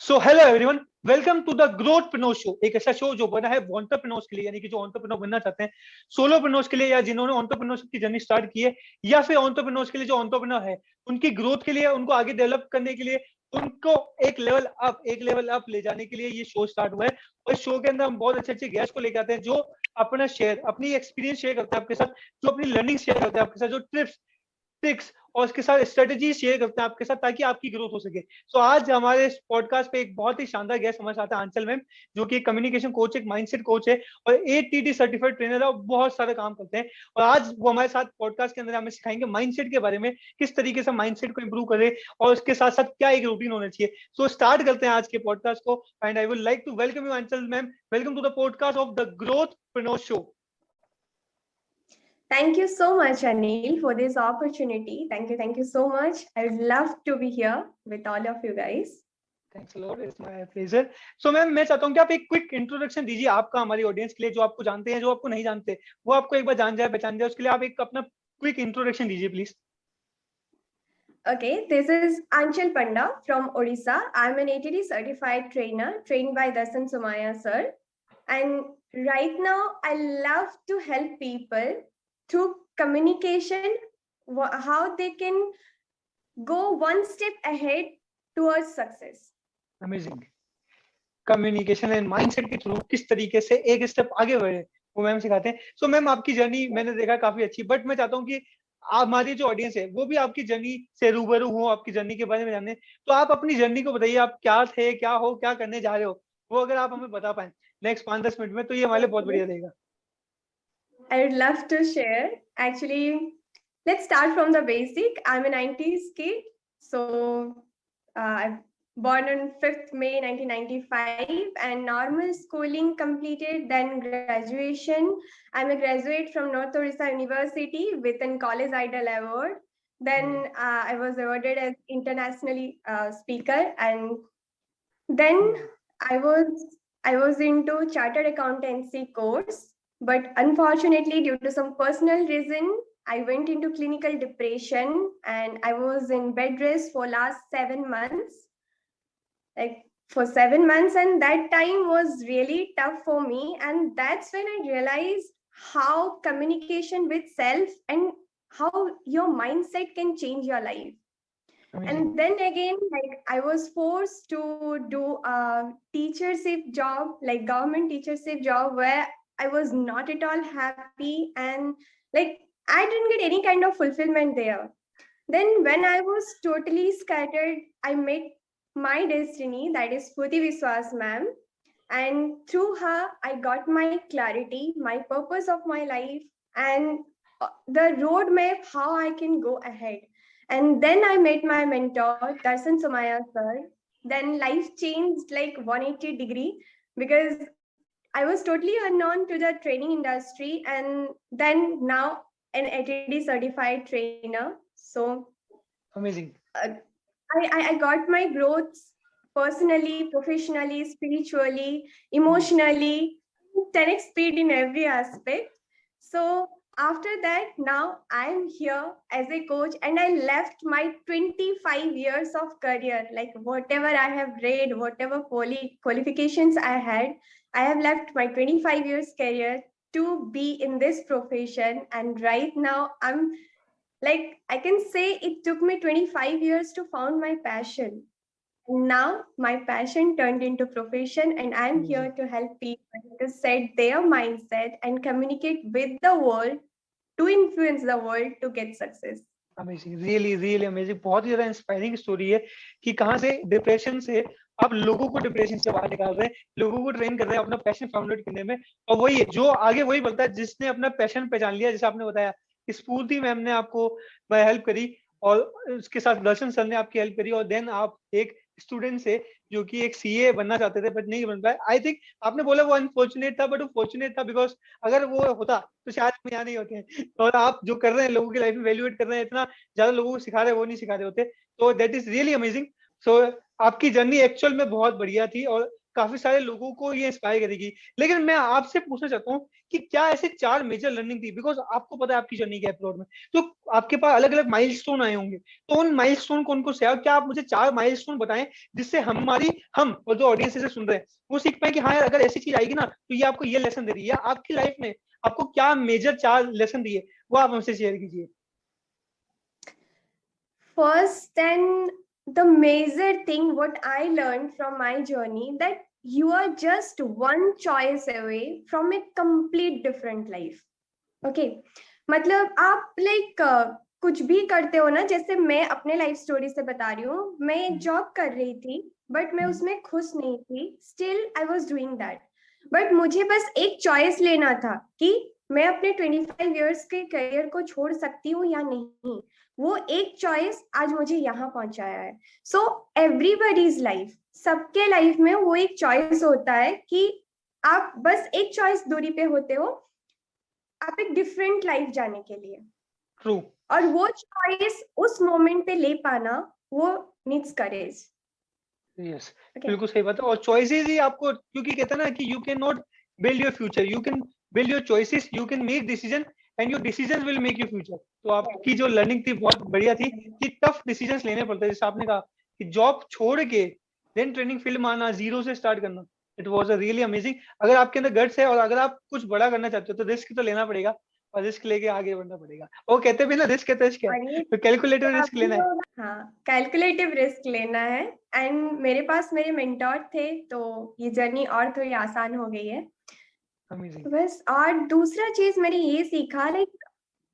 So hello everyone, welcome to the Growthpreneur show. एक ऐसा show जो बना है एंटरप्रेन्योर्स के लिए, यानी कि जो एंटरप्रेन्योर बनना चाहते हैं, सोलोप्रेन्योर्स के लिए, या जिन्होंने एंटरप्रेन्योरशिप की जर्नी स्टार्ट की है, या फिर एंटरप्रेन्योर्स के लिए जो एंटरप्रेन्योर है, उनकी ग्रोथ के लिए, उनको आगे डेवलप करने के लिए, उनको एक लेवल अप ले जाने के लिए ये शो स्टार्ट हुआ है। और इस शो के अंदर हम बहुत अच्छे अच्छे गेस्ट को लेकर आते हैं, जो अपना शेयर, अपनी एक्सपीरियंस शेयर करते हैं आपके साथ, जो अपनी लर्निंग शेयर करते हैं आपके साथ, जो ट्रिक्स और उसके साथ स्ट्रेटेजी शेयर करते हैं आपके साथ, ताकि आपकी ग्रोथ हो सके। सो आज हमारे इस पॉडकास्ट पे एक बहुत ही शानदार गेस्ट हमारे साथ है, आंचल मैम, जो कि एक कम्युनिकेशन कोच, एक माइंडसेट कोच है और एटीटी सर्टिफाइड ट्रेनर है और बहुत सारे काम करते हैं। और आज वो हमारे साथ पॉडकास्ट के अंदर हमें सिखाएंगे माइंडसेट के बारे में, किस तरीके से माइंडसेट को इंप्रूव करें और उसके साथ साथ क्या एक रूटीन होना चाहिए। सो स्टार्ट करते हैं आज के पॉडकास्ट को। And I would like to welcome you Aanchal ma'am. Welcome to the podcast of the Growthpreneur show. Thank you so much, Anil, for this opportunity. Thank you so much. I would love to be here with all of you guys. Thanks a lot. It's my pleasure. So ma'am, मैं चाहता हूँ कि आप एक quick introduction दीजिए आपका हमारी audience के लिए, जो आपको जानते हैं, जो आपको नहीं जानते, वो आपको एक बार जान जाए, पहचान जाए। उसके लिए आप एक अपना क्विक इंट्रोडक्शन दीजिए please. Okay, this is Anchal Panda from Odisha. I'm an ATD certified trainer trained by Darshan Sumaya sir. And right now, I love to help people through communication, how they can go one step ahead towards success. Amazing. Communication and mindset के through किस तरीके से एक step आगे बढ़े, वो ma'am सिखाते हैं। सो मैम, आपकी जर्नी मैंने देखा काफी अच्छी, बट मैं चाहता हूँ कि हमारी जो ऑडियंस है वो भी आपकी जर्नी से रूबरू हो, आपकी जर्नी के बारे में जाने। तो आप अपनी जर्नी को बताइए, आप क्या थे, क्या हो, क्या करने जा रहे हो, वो अगर आप हमें बता पाए नेक्स्ट 5-10 मिनट में, तो ये हमारे लिए बहुत बढ़िया रहेगा। I would love to share. Actually, let's start from the basic. I'm a 90s kid. So I'm born on 5th May 1995 and normal schooling completed, then graduation. I'm a graduate from North Orissa University with an College Idol Award. Then I was awarded as internationally speaker, and then I was into chartered accountancy course, but unfortunately, due to some personal reason, I went into clinical depression and I was in bed rest for last 7 months. Like for 7 months, and that time was really tough for me. And that's when I realized how communication with self and how your mindset can change your life. And then again, like I was forced to do a teachership job, like government teachership job, where I was not at all happy, and like I didn't get any kind of fulfillment there. Then when I was totally scattered, I met my destiny, that is Purti Viswas ma'am. And through her, I got my clarity, my purpose of my life, and the roadmap how I can go ahead. And then I met my mentor, Darshan Sumaya sir. Then life changed like 180 degree because I was totally unknown to the training industry, and then now an ATD certified trainer. So Amazing. I got my growth personally, professionally, spiritually, emotionally, 10x speed in every aspect. So after that, now I'm here as a coach, and I left my 25 years of career, like whatever I have read, whatever qualifications I had, I have left my 25 years career to be in this profession. And right now I'm like, I can say it took me 25 years to found my passion. Now my passion turned into profession, and I'm here to help people to set their mindset and communicate with the world to influence the world to get success. Amazing, really really amazing. बहुत ही ज्यादा inspiring story है कि कहाँ से depression से आप लोगों को डिप्रेशन से बाहर निकाल रहे हैं, लोगों को ट्रेन कर रहे हैं अपना पैशन फाउंड आउट करने में। और वही है जो आगे वही बनता है जिसने अपना पैशन पहचान लिया, जैसे आपने बताया। स्फूर्ति मैम ने आपको हेल्प करी और उसके साथ दर्शन सर ने आपकी हेल्प करी, और देन आप एक स्टूडेंट से जो कि एक सीए बनना चाहते थे बट नहीं बन पाए। आई थिंक आपने बोला वो अनफॉर्चुनेट था, बट वो फॉर्चुनेट था बिकॉज अगर वो होता तो शायद हम यहाँ नहीं होते हैं। और आप जो कर रहे हैं, लोगों की लाइफ में वैल्यूएट कर रहे हैं, इतना ज्यादा लोगों को सिखा रहे हैं, वो नहीं सिखा रहे होते। तो दैट इज रियली अमेजिंग। सो आपकी जर्नी एक्चुअल में बहुत बढ़िया थी और काफी सारे लोगों को ये इंस्पायर करेगी। लेकिन मैं आपसे पूछना चाहता हूँ कि क्या ऐसे 4 मेजर लर्निंग थी, बिकॉज आपको पता है आपकी जर्नी क्या है अब्रॉड में, तो आपके पास अलग अलग माइलस्टोन आए होंगे, तो उन माइलस्टोन कौन कौन से हैं? और क्या आप मुझे 4 माइलस्टोन बताएं जिससे हम और जो ऑडियंस से सुन रहे हैं वो सीख पाए कि हाँ यार, अगर ऐसी चीज आएगी ना तो ये आपको ये लेसन दे रही है। आपकी लाइफ में आपको क्या मेजर 4 लेसन दिए, वो आप हमसे शेयर कीजिए। First, then the major thing what I learned from my journey that you are just one choice away from a complete different life. Okay, मतलब आप लाइक कुछ भी करते हो ना, जैसे मैं अपने लाइफ स्टोरी से बता रही हूँ, मैं एक जॉब कर रही थी बट मैं उसमें खुश नहीं थी, still I was doing that. But मुझे बस एक चॉइस लेना था कि मैं अपने 25 इयर्स के करियर को छोड़ सकती हूँ या नहीं। वो एक चॉइस आज मुझे यहाँ पहुंचाया है। सो एवरीबॉडीज लाइफ, सबके लाइफ में वो एक चॉइस होता है कि आप बस एक चॉइस दूरी पे होते हो आप एक डिफरेंट लाइफ जाने के लिए। ट्रू। और वो चॉइस उस मोमेंट पे ले पाना, वो नीड्स करेज। यस, ओके, बिल्कुल सही बात है। और चॉइसेस ही आपको, क्योंकि कहते हैं ना कि you can not build your future, you can build your choices, you can make decision and your decision will make your future. तो आपकी जो लर्निंग थी बहुत बढ़िया थी कि टफ डिसीजंस लेने पड़ते हैं। जैसे आपने कहा कि जॉब छोड़ के देन ट्रेनिंग फील्ड में आना, जीरो से स्टार्ट करना, it was a really amazing. अगर आपके अंदर गट्स है और अगर आप कुछ बड़ा करना चाहते हो तो रिस्क तो लेना पड़ेगा, और रिस्क लेके आगे बढ़ना पड़ेगा। वो कहते भी ना, रिस्क है तो इश्क है, और ये तो कैलकुलेटिव रिस्क अभी लेना है। लोग, हाँ, कैलकुलेटिव रिस्क लेना है। एंड मेरे पास मेरे मेंटोर थे तो ये जर्नी और थोड़ी आसान हो गई है। अमेजिंग। बस, और दूसरा चीज मैंने ये सीखा, like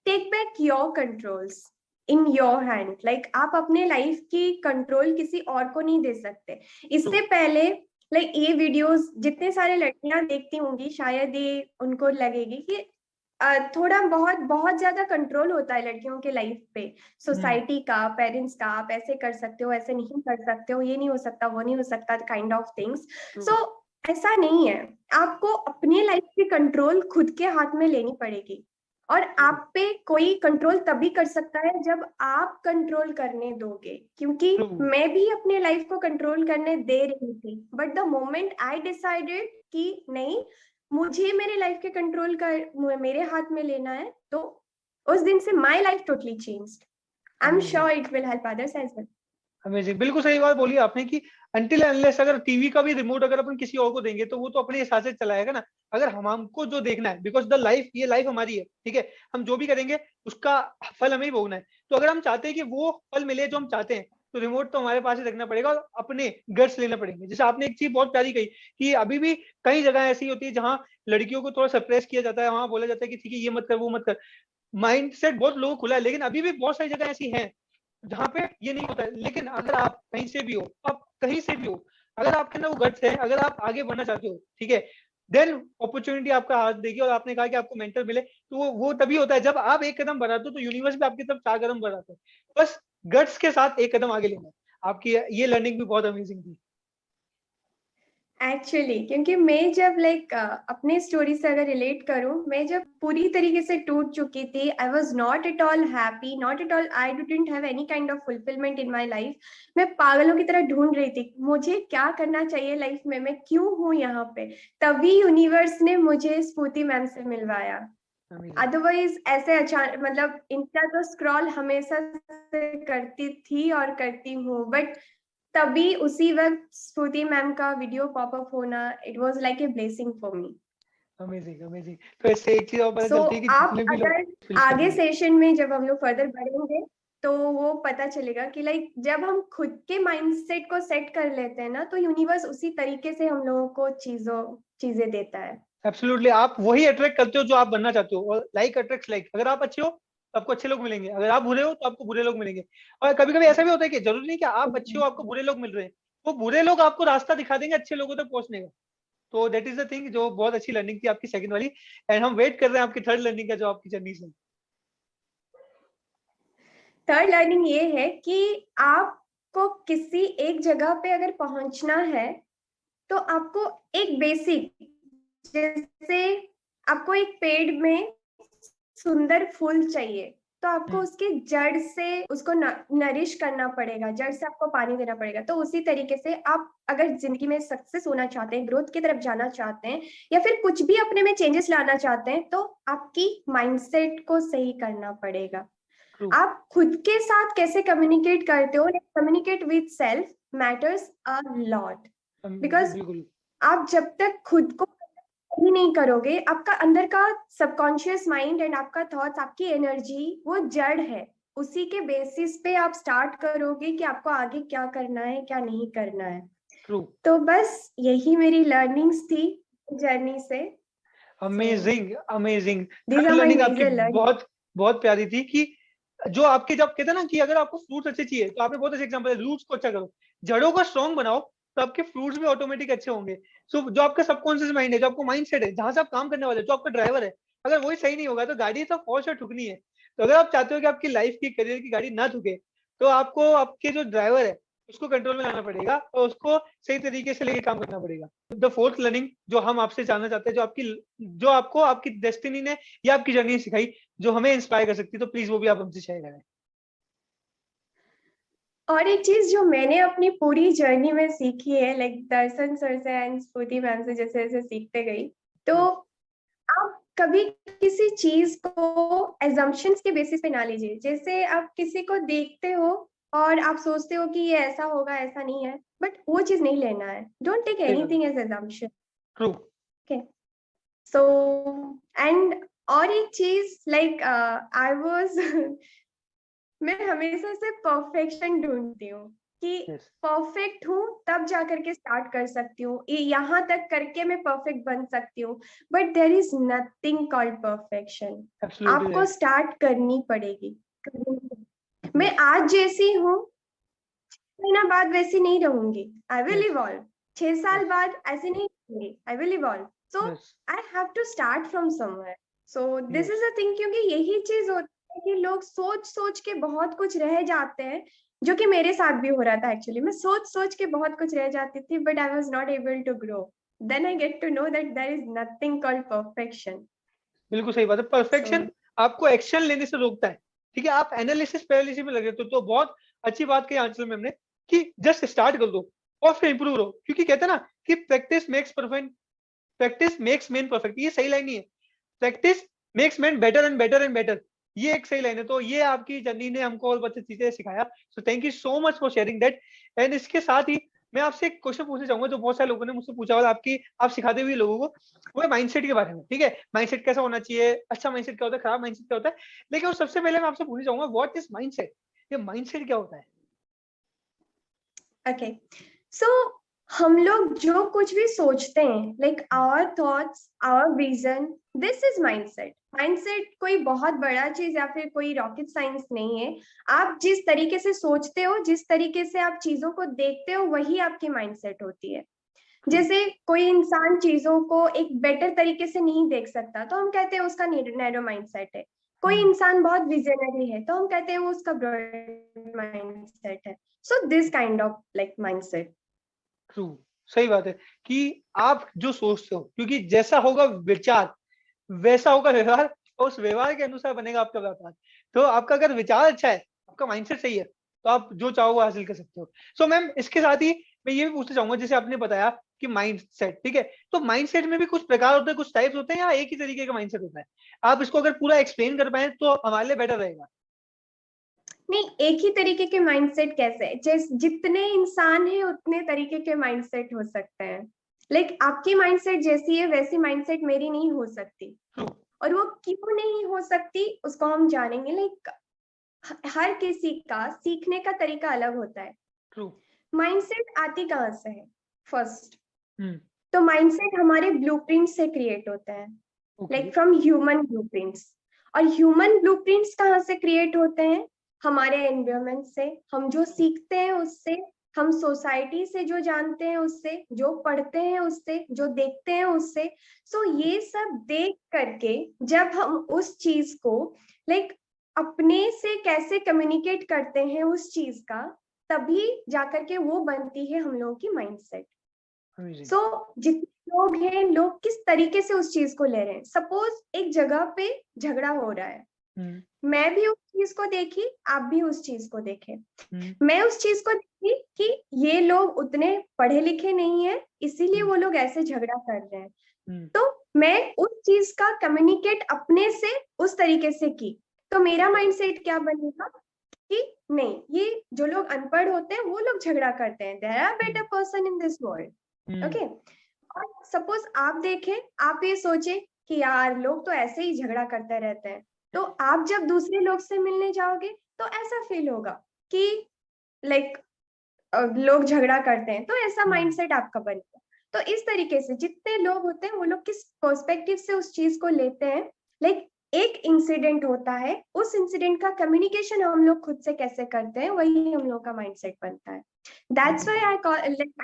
take back your controls in your hand. Like आप अपने लाइफ की कंट्रोल किसी और को नहीं दे सकते। इससे पहले लाइक ये वीडियोस जितने सारे लड़कियां देखती होंगी, शायद ये उनको लगेगी कि थोड़ा बहुत बहुत ज्यादा कंट्रोल होता है लड़कियों के लाइफ पे, सोसाइटी का, पेरेंट्स का, आप ऐसे कर सकते हो, ऐसे नहीं कर सकते हो, ये नहीं हो सकता, वो नहीं हो सकता, काइंड ऑफ थिंग्स। सो ऐसा नहीं है, आपको अपनी लाइफ की कंट्रोल खुद के हाथ में लेनी पड़ेगी। और आप पे कोई कंट्रोल तभी कर सकता है जब आप कंट्रोल करने दोगे, क्योंकि मैं भी अपने लाइफ को कंट्रोल करने दे रही थी, but the moment I decided कि नहीं, मुझे मेरे लाइफ के कंट्रोल कर मेरे हाथ में लेना है, तो उस दिन से my life totally changed. I am sure it will help others as well. Amazing, बिल्कुल सही बात बोली आपने कि अनटिल अनलेस अगर टीवी का भी रिमोट अगर अपन किसी और को देंगे तो वो तो अपने हिसाब से चलाएगा ना। अगर हमको जो देखना है, बिकॉज द लाइफ, ये लाइफ हमारी है, ठीक है, हम जो भी करेंगे उसका फल हमें ही भोगना है। तो अगर हम चाहते हैं कि वो फल मिले जो हम चाहते हैं, तो रिमोट तो हमारे पास ही रखना पड़ेगा और अपने गट्स लेना पड़ेंगे। जैसे आपने एक चीज बहुत प्यारी कही कि अभी भी कई जगह ऐसी होती है जहाँ लड़कियों को थोड़ा सप्रेस किया जाता है, वहां बोला जाता है कि ठीक है ये मत कर वो मत कर। माइंड सेट बहुत लोगों खुला है, लेकिन अभी भी बहुत सारी जगह ऐसी हैं जहाँ पे ये नहीं होता है। लेकिन अगर आप कहीं से भी हो, आप कहीं से भी हो, अगर आपके अंदर वो गट्स है, अगर आप आगे बढ़ना चाहते हो, ठीक है, देन अपॉर्चुनिटी आपका हाथ देगी। और आपने कहा कि आपको मेंटर मिले, तो वो तभी होता है जब आप एक कदम बढ़ाते हो तो यूनिवर्स भी आपकी तरफ 4 कदम बढ़ाते हैं। बस गट्स के साथ एक कदम आगे लेना है। आपकी ये लर्निंग भी बहुत अमेजिंग थी। एक्चुअली क्योंकि मैं जब लाइक अपने स्टोरी से अगर रिलेट करूं, मैं जब पूरी तरीके से टूट चुकी थी, I was not at all happy, not at all, I didn't have any kind of fulfilment in my life. मैं पागलों की तरह ढूंढ रही थी मुझे क्या करना चाहिए लाइफ में, मैं क्यों हूँ यहाँ पे। तभी यूनिवर्स ने मुझे स्फूर्ति मैम से मिलवाया। अदरवाइज ऐसे अचानक, मतलब इंस्टा तो स्क्रॉल हमेशा से करती थी और करती हूँ, बट तभी उसी वक्त स्फूर्ति मैम का वीडियो पॉपअप होना, it was like a blessing for me. Amazing amazing. तो इससे एक चीज और पता सो चलती है कि आप जितने भी लोग अगर आगे सेशन में जब हम लोग फर्दर बढ़ेंगे तो वो पता चलेगा कि लाइक जब हम खुद के माइंडसेट को सेट कर लेते हैं ना, तो यूनिवर्स उसी तरीके से हम लोगों को चीजें देता है। एब्सोल्युटली, आप वही अट्रैक्ट करते हो जो आप बनना चाहते हो, और लाइक अट्रैक्ट्स लाइक। अगर आप अच्छे हो तो आपको अच्छे लोग मिलेंगे, अगर आप बुरे हो तो आपको बुरे लोग मिलेंगे। और कभी कभी ऐसा भी होता है कि जरूरी नहीं कि आप अच्छे हो आपको बुरे लोग मिल रहे हैं, वो बुरे लोग आपको रास्ता दिखा देंगे अच्छे लोगों तक पहुंचने का। तो दैट इज द थिंग, जो बहुत अच्छी लर्निंग थी आपकी सेकंड वाली। एंड हम वेट कर रहे हैं आपकी थर्ड लर्निंग का, जो आपकी जर्नी से। थर्ड लर्निंग ये है कि आपको किसी एक जगह पे अगर पहुंचना है तो आपको एक बेसिक, जैसे आपको एक पेड़ में सुंदर फूल चाहिए, तो आपको उसके जड़ से उसको नरिश करना पड़ेगा, जड़ से आपको पानी देना पड़ेगा। तो उसी तरीके से आप अगर जिंदगी में सक्सेस होना चाहते हैं, ग्रोथ की तरफ जाना चाहते हैं, या फिर कुछ भी अपने में चेंजेस लाना चाहते हैं, तो आपकी माइंडसेट को सही करना पड़ेगा। True. आप खुद के साथ कैसे कम्युनिकेट करते हो, communicate with self matters a lot, because बिल्कुल आप जब तक खुद को ही नहीं करोगे, आपका अंदर का सबकॉन्शियस माइंड एंड आपका थॉट्स, आपकी एनर्जी वो जड़ है, उसी के बेसिस पे आप स्टार्ट करोगे कि आपको आगे क्या करना है, क्या नहीं करना है। ट्रू। तो बस यही मेरी लर्निंग्स थी जर्नी से। Amazing amazing. These are my learning आपकी major learnings. बहुत बहुत प्यारी थी कि जो आपके जब कहते हैं ना कि अगर आपको फ्रूट्स अच्छे चाहिए तो आपने बहुत अच्छे एग्जांपल है, रूट्स को अच्छा करो, जड़ों को स्ट्रॉन्ग बनाओ, तो आपके फ्रूट्स भी ऑटोमेटिक अच्छे होंगे। सो जो आपका सबकॉन्शियस माइंड है, जो आपको माइंड सेट है, जहां से आप काम करने वाले, जो आपका ड्राइवर है, अगर वही सही नहीं होगा तो गाड़ी तो फॉर श्योर ठुकनी है। तो अगर आप चाहते हो कि आपकी लाइफ की, करियर की गाड़ी ना ठुके, तो आपको आपके जो ड्राइवर है उसको कंट्रोल में लाना पड़ेगा और उसको सही तरीके से लेके काम करना पड़ेगा। द फोर्थ लर्निंग जो हम आपसे जानना चाहते हैं, जो आपको आपकी डेस्टिनी ने या आपकी जर्नी सिखाई, जो हमें इंस्पायर कर सकती है, तो प्लीज वो भी आप हमसे शेयर करें। और एक चीज जो मैंने अपनी पूरी जर्नी में सीखी है, लाइक दर्शन सर से एंड स्फूर्ति मैम से जैसे जैसे सीखते गई, तो आप कभी किसी चीज को एजम्पशंस के बेसिस पे ना लीजिए। जैसे आप किसी को देखते हो और आप सोचते हो कि ये ऐसा होगा, ऐसा नहीं है, बट वो चीज नहीं लेना है। Don't take anything as assumption. True. Okay, so and और एक चीज लाइक आई वाज मैं हमेशा से परफेक्शन ढूंढती हूँ कि परफेक्ट हूँ तब जा करके स्टार्ट कर सकती हूँ, यहाँ तक करके मैं परफेक्ट बन सकती हूँ, but there is nothing called perfection. आपको स्टार्ट करनी पड़ेगी। मैं आज जैसी हूँ, महीना बाद वैसी नहीं रहूंगी, आई विल इवॉल्व। 6 साल बाद ऐसे नहीं रहूंगी, I will evolve. So I have to start from somewhere. So this is a thing, क्योंकि यही चीज होती है कि लोग सोच सोच के बहुत कुछ रह जाते हैं, जो कि मेरे साथ भी हो रहा था एक्चुअली। मैं सोच सोच के बहुत कुछ रह जाती थी, but I was not able to grow. Then I get to know that there is nothing called perfection. बिल्कुल सही बात है। परफेक्शन आपको एक्शन लेने से रोकता है, ठीक है। आप एनालिसिस पैरालिसिस में लगे तो बहुत अच्छी बात कही आंचल मैम ने कि जस्ट स्टार्ट कर दो और फिर इंप्रूव हो, क्योंकि कहते हैं ना कि practice makes perfect, practice makes man perfect. ये सही लाइन नहीं है, practice makes man better and better and better, ये एक सही लाइन है। तो ये आपकी जर्नी ने हमको और बहुत चीजें सिखाया। सो thank you so much for sharing that. And इसके साथ ही मैं आपसे एक क्वेश्चन पूछना चाहूंगा जो बहुत सारे लोगों ने मुझसे पूछा, और आप सिखाते हुए लोगों को, वो है माइंडसेट के बारे में। ठीक है, माइंडसेट कैसा होना चाहिए, अच्छा माइंडसेट क्या होता है, खराब माइंडसेट क्या होता है। लेकिन सबसे पहले मैं आपसे पूछना चाहूंगा, व्हाट इज माइंडसेट? ये माइंडसेट क्या होता है? ओके, सो हम लोग जो कुछ भी सोचते हैं, like our thoughts, our vision, this is mindset. Mindset कोई बहुत बड़ा चीज या फिर कोई रॉकेट साइंस नहीं है। आप जिस तरीके से सोचते हो, जिस तरीके से आप चीजों को देखते हो, वही आपकी माइंडसेट होती है। जैसे कोई इंसान चीजों को एक बेटर तरीके से नहीं देख सकता, तो हम कहते हैं उसका नैरो माइंडसेट है। कोई इंसान बहुत विजनरी है, तो हम कहते हैं वो उसका ब्रॉड माइंडसेट है। So this kind of like mindset. True, सही बात है कि आप जो सोचते हो, क्योंकि जैसा होगा विचार वैसा होगा व्यवहार, और उस व्यवहार के अनुसार बनेगा आपका व्यापार। तो आपका अगर विचार अच्छा है, आपका माइंडसेट सही है, तो आप जो चाहो वो हासिल कर सकते हो। सो मैम, इसके साथ ही मैं ये भी पूछना चाहूंगा, जैसे आपने बताया कि माइंडसेट, ठीक है, तो माइंडसेट में भी कुछ प्रकार होते हैं, कुछ टाइप्स होते हैं, या एक ही तरीके का माइंडसेट होता है? आप इसको अगर पूरा एक्सप्लेन कर पाए तो हमारे लिए बेटर रहेगा। नहीं, एक ही तरीके के माइंडसेट कैसे? जैसे जितने इंसान हैं उतने तरीके के माइंडसेट हो सकते हैं। लाइक आपकी माइंडसेट जैसी है वैसी माइंडसेट मेरी नहीं हो सकती, और वो क्यों नहीं हो सकती उसको हम जानेंगे। लाइक हर किसी का सीखने का तरीका अलग होता है। माइंडसेट आती कहाँ से है? फर्स्ट, तो माइंडसेट हमारे ब्लूप्रिंट से क्रिएट होता है, लाइक फ्रॉम ह्यूमन ब्लूप्रिंट्स। और ह्यूमन ब्लूप्रिंट्स कहाँ से क्रिएट होते हैं? हमारे एनवायरमेंट से, हम जो सीखते हैं उससे, हम सोसाइटी से जो जानते हैं उससे, जो पढ़ते हैं उससे, जो देखते हैं उससे। सो ये सब देख करके जब हम उस चीज को लाइक अपने से कैसे कम्युनिकेट करते हैं उस चीज का, तभी जाकर के वो बनती है हम लोगों की माइंडसेट। सो जितने लोग हैं, लोग किस तरीके से उस चीज को ले रहे हैं। सपोज एक जगह पे झगड़ा हो रहा है, मैं भी उस चीज को देखी, आप भी उस चीज को देखे। मैं उस चीज को देखी कि ये लोग उतने पढ़े लिखे नहीं है, इसीलिए वो लोग ऐसे झगड़ा कर रहे हैं। तो मैं उस चीज का कम्युनिकेट अपने से उस तरीके से की, तो मेरा माइंडसेट क्या बनेगा कि नहीं, ये जो लोग अनपढ़ होते हैं वो लोग झगड़ा करते हैं, there are better person in this world. Okay, और सपोज आप देखें, आप ये सोचे कि यार लोग तो ऐसे ही झगड़ा करते रहते हैं, तो आप जब दूसरे लोग से मिलने जाओगे तो ऐसा फील होगा कि लाइक लोग झगड़ा करते हैं, तो ऐसा माइंडसेट आपका बनेगा। तो इस तरीके से जितने लोग होते हैं वो लोग किस पर्सपेक्टिव से उस चीज को लेते हैं, लाइक एक इंसिडेंट होता है, उस इंसिडेंट का कम्युनिकेशन हम लोग खुद से कैसे करते हैं, वही हम लोग का माइंडसेट बनता है। That's why I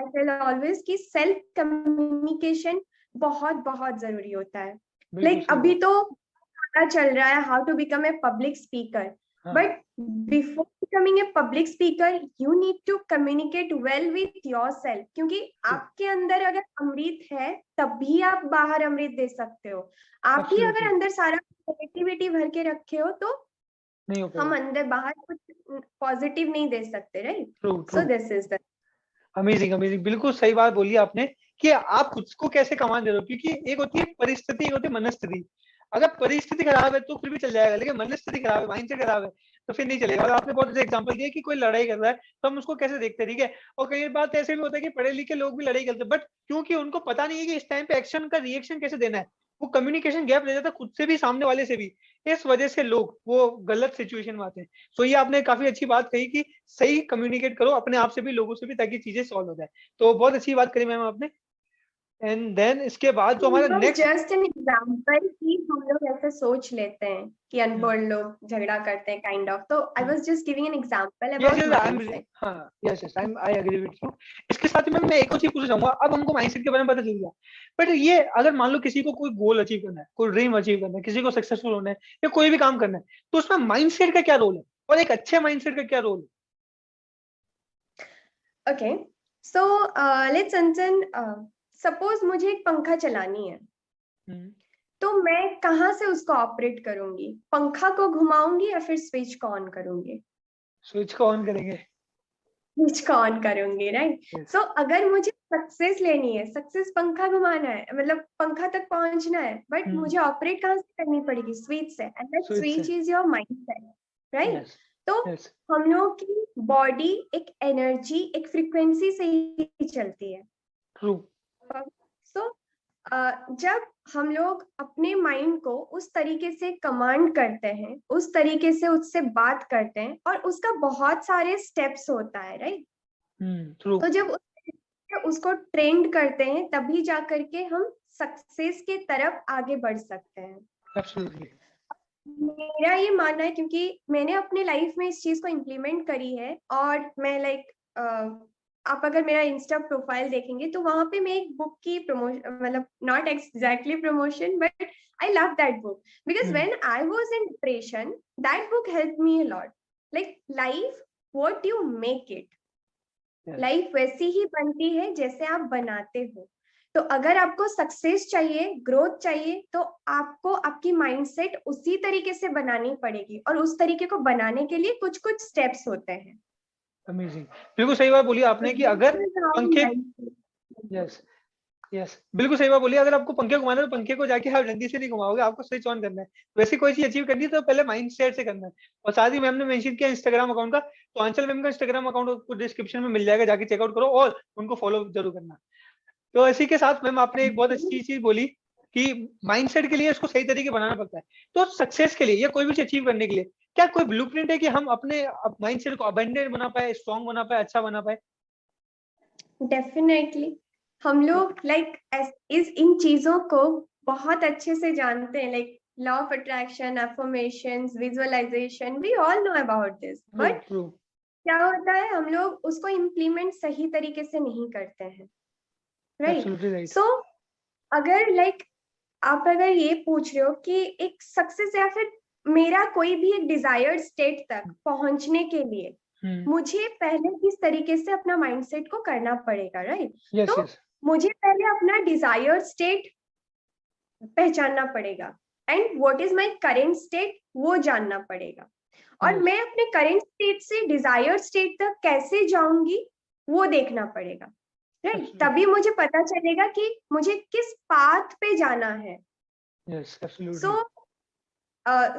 tell always कि सेल्फ कम्युनिकेशन बहुत बहुत जरूरी होता है। लाइक अभी तो पता चल रहा है how to become a public speaker, but before becoming a public speaker you need to communicate well with yourself, क्योंकि आपके अंदर अगर अमृत है तभी आप बाहर अमृत दे सकते हो। आप ही अगर अंदर सारा नेगेटिविटी भर के रखे हो तो हम अंदर बाहर कुछ पॉजिटिव नहीं दे सकते, right? So this is the amazing amazing, बिल्कुल सही बात बोली आपने कि आप खुद को कैसे कमा दे रहे हो, क्योंकि एक होती है परिस्थिति, एक होती है मनस्थिति। अगर परिस्थिति खराब है तो फिर भी चल जाएगा, लेकिन मनस्थिति खराब है, माइंडसेट खराब है तो फिर नहीं चलेगा। और आपने बहुत अच्छा एग्जांपल दिया कि कोई लड़ाई कर रहा है तो हम उसको कैसे देखते हैं, ठीक है। और कई बात ऐसे भी होता है कि पढ़े लिखे लोग भी लड़ाई करते हैं, बट क्योंकि उनको पता नहीं है कि इस टाइम पे एक्शन का रिएक्शन कैसे देना है, वो कम्युनिकेशन गैप रह जाता है खुद से भी सामने वाले से भी, इस वजह से लोग वो गलत सिचुएशन में आते हैं। सो ये आपने काफी अच्छी बात कही कि सही कम्युनिकेट करो अपने आप से भी, लोगों से भी, ताकि चीजें सॉल्व हो जाए। तो बहुत अच्छी बात करी मैम आपने। एंड देन इसके बाद जो हमारा नेक्स्ट, जस्ट एन एग्जांपल कि हम लोग ऐसे सोच लेते हैं कि अनपढ़ लोग झगड़ा करते हैं काइंड ऑफ, तो I was just giving an example about mindset. हाँ yes yes I agree with you. इसके साथ ही मैं एक और चीज पूछना चाहूंगा। अब हमको माइंडसेट के बारे में पता चल गया, बट ये अगर मान लो किसी को कोई गोल अचीव करना है, कोई ड्रीम अचीव करना है, किसी को सक्सेसफुल होना है या कोई भी काम करना है, तो उसमें माइंडसेट का क्या रोल है और एक अच्छे माइंडसेट का क्या रोल है? ओके, सो लेट्स सपोज मुझे एक पंखा चलानी है, तो मैं कहाँ से उसको ऑपरेट करूंगी? पंखा को घुमाऊंगी या फिर स्विच को ऑन करूंगी? स्विच को ऑन करेंगे। स्विच को ऑन करूंगी, राइट? सो अगर मुझे सक्सेस लेनी है, सक्सेस पंखा घुमाना है, मतलब पंखा तक पहुंचना है, बट मुझे ऑपरेट कहाँ से करनी पड़ेगी? स्विच से, and that switch is your mindset, right? तो हम लोग की बॉडी एक एनर्जी, एक फ्रीक्वेंसी से ही चलती है। ट्रू। सो जब हम लोग अपने माइंड को उस तरीके से कमांड करते हैं, उस तरीके से उससे बात करते हैं, और उसका बहुत सारे स्टेप्स होता है, राइट? तो जब उसको ट्रेंड करते हैं तभी जा करके हम सक्सेस के तरफ आगे बढ़ सकते हैं। Absolutely. मेरा ये मानना है, क्योंकि मैंने अपने लाइफ में इस चीज को इम्प्लीमेंट करी है, और मैं आप अगर मेरा इंस्टा प्रोफाइल देखेंगे तो वहां पे मैं एक बुक की प्रमोशन, मतलब not exactly promotion, but I love that book because when I was in depression that book help me a lot. Like life what you make it, life वैसी ही बनती है जैसे आप बनाते हो। तो अगर आपको सक्सेस चाहिए, ग्रोथ चाहिए, तो आपको आपकी माइंडसेट उसी तरीके से बनानी पड़ेगी, और उस तरीके को बनाने के लिए कुछ कुछ स्टेप्स होते हैं। अमेजिंग, बिल्कुल सही बात बोली आपने कि अगर पंखे, यस यस बिल्कुल सही बात बोली, अगर आपको पंखे घुमाना है तो पंखे को जाके आप जल्दी से नहीं घुमाओगे, आपको स्विच ऑन करना है। वैसे कोई चीज अचीव करनी है तो पहले माइंड सेट से करना है। और साथ ही मैम ने मेंशन किया इंस्टाग्राम अकाउंट का, तो आंचल मैम का इंस्टाग्राम अकाउंट आपको डिस्क्रिप्शन में मिल जाएगा, जाके चेकआउट करो और उनको फॉलो जरूर करना। तो इसी के साथ मैम आपने एक बहुत अच्छी चीज बोली कि माइंडसेट के लिए इसको सही तरीके बनाना पड़ता है। तो सक्सेस के लिए या कोई भी चीज अचीव करने के लिए क्या कोई ब्लूप्रिंट है कि हम अपने माइंडसेट को अबंडेंट बना पाए, स्ट्रॉन्ग बना पाए, अच्छा बना पाए? डेफिनेटली हम लोग इस इन चीजों को बहुत अच्छे से जानते हैं, like law of attraction, affirmations, visualisation, we all know about this, but क्या होता है हम लोग उसको इम्प्लीमेंट सही तरीके से नहीं करते हैं, राइट? सो अगर आप अगर ये पूछ रहे हो कि एक सक्सेस या फिर मेरा कोई भी एक डिजायर्ड स्टेट तक पहुंचने के लिए मुझे पहले किस तरीके से अपना माइंडसेट को करना पड़ेगा, राइट? तो मुझे पहले अपना डिजायर्ड स्टेट पहचानना पड़ेगा, and what is my current state वो जानना पड़ेगा। और Yes. मैं अपने करंट स्टेट से डिजायर्ड स्टेट तक कैसे जाऊंगी वो देखना पड़ेगा, राइट? Absolutely. तभी मुझे पता चलेगा कि मुझे किस पाथ पे जाना है। Yes, absolutely.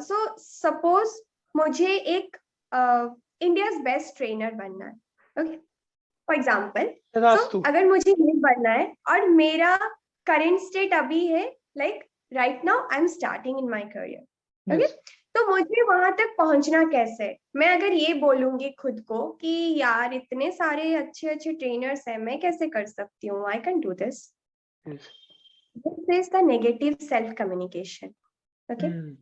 सो सपोज मुझे एक इंडियाज बेस्ट ट्रेनर बनना है, ओके, फॉर एग्जाम्पल। तथास्तु। सो अगर मुझे ये बनना है और मेरा करंट स्टेट अभी है like right now I am starting in my career, okay, Yes. तो मुझे वहां तक पहुंचना कैसे है? मैं अगर ये बोलूंगी खुद को कि यार इतने सारे अच्छे अच्छे ट्रेनर्स हैं, मैं कैसे कर सकती हूँ, I can do this, Yes. This is the negative self communication, okay. Hmm.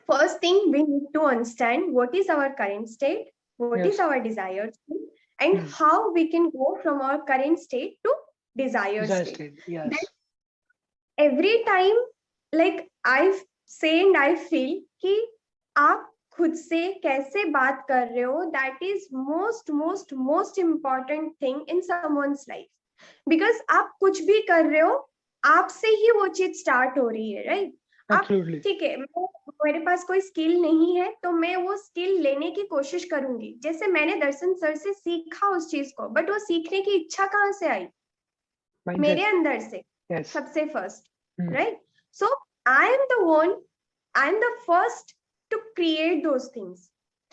First thing, we need to understand what is our current state, what is Yes. our desired state, and Hmm. how we can go from our current state to desired Desire state. state. Yes. Then every time, like I say and I feel कि आप खुद से कैसे बात कर रहे हो, that is most important thing in someone's life. Because आप कुछ भी कर रहे हो, आपसे ही वो चीज स्टार्ट हो रही है, राइट? आप Absolutely. ठीक है, मेरे पास कोई स्किल नहीं है तो मैं वो स्किल लेने की कोशिश करूंगी। जैसे मैंने दर्शन सर से सीखा उस चीज को, बट वो सीखने की इच्छा कहाँ से आई? Mindset. मेरे अंदर से, Yes. सबसे first, Hmm. Right? So I am the one, I am the first to create those things.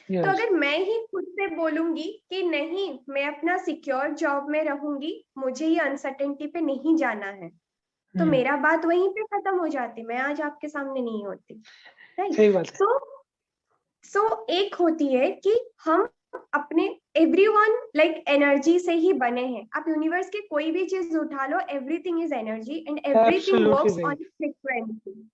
तो Yes. अगर मैं ही खुद से बोलूंगी कि नहीं, मैं अपना सिक्योर जॉब में रहूंगी, मुझे ये अनसर्टेनिटी पे नहीं जाना है, तो Hmm. मेरा बात वहीं पे खत्म हो जाती, मैं आज आपके सामने नहीं होती, राइट? सही बात है। सो एक होती है कि हम अपने एवरीवन लाइक एनर्जी से ही बने हैं। आप यूनिवर्स की कोई भी चीज उठा लो, everything is energy and everything Absolutely works right. On frequency.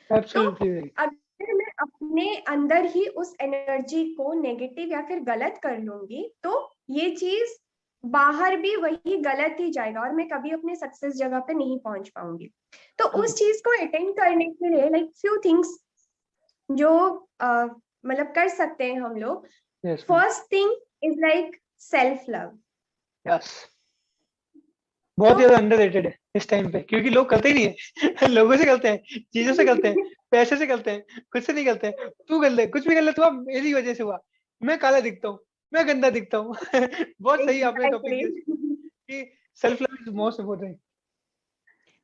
Absolutely right. अगर मैं अपने अंदर ही उस एनर्जी को नेगेटिव या फिर गलत कर लूंगी, तो ये चीज बाहर भी वही गलत ही जाएगा और मैं कभी अपने सक्सेस जगह पे नहीं पहुंच पाऊंगी। तो उस चीज को अटेंड करने के लिए लाइक फ्यू थिंग्स जो मतलब कर सकते हैं हम लोग। Yes. First thing is like self love. Yes. बहुत ज्यादा अंडररेटेड है इस टाइम पे, क्योंकि लोग करते ही नहीं है। लोगों से करते हैं, चीजों से करते हैं, पैसे से करते हैं, खुद से नहीं करते हैं। तू कर ले, कुछ भी कर ले, तू अब मेरी वजह से हुआ, मैं काला दिखता हूँ, मैं गंदा दिखता हूँ। बहुत सही आपने टॉपिक दिया कि self love is most important.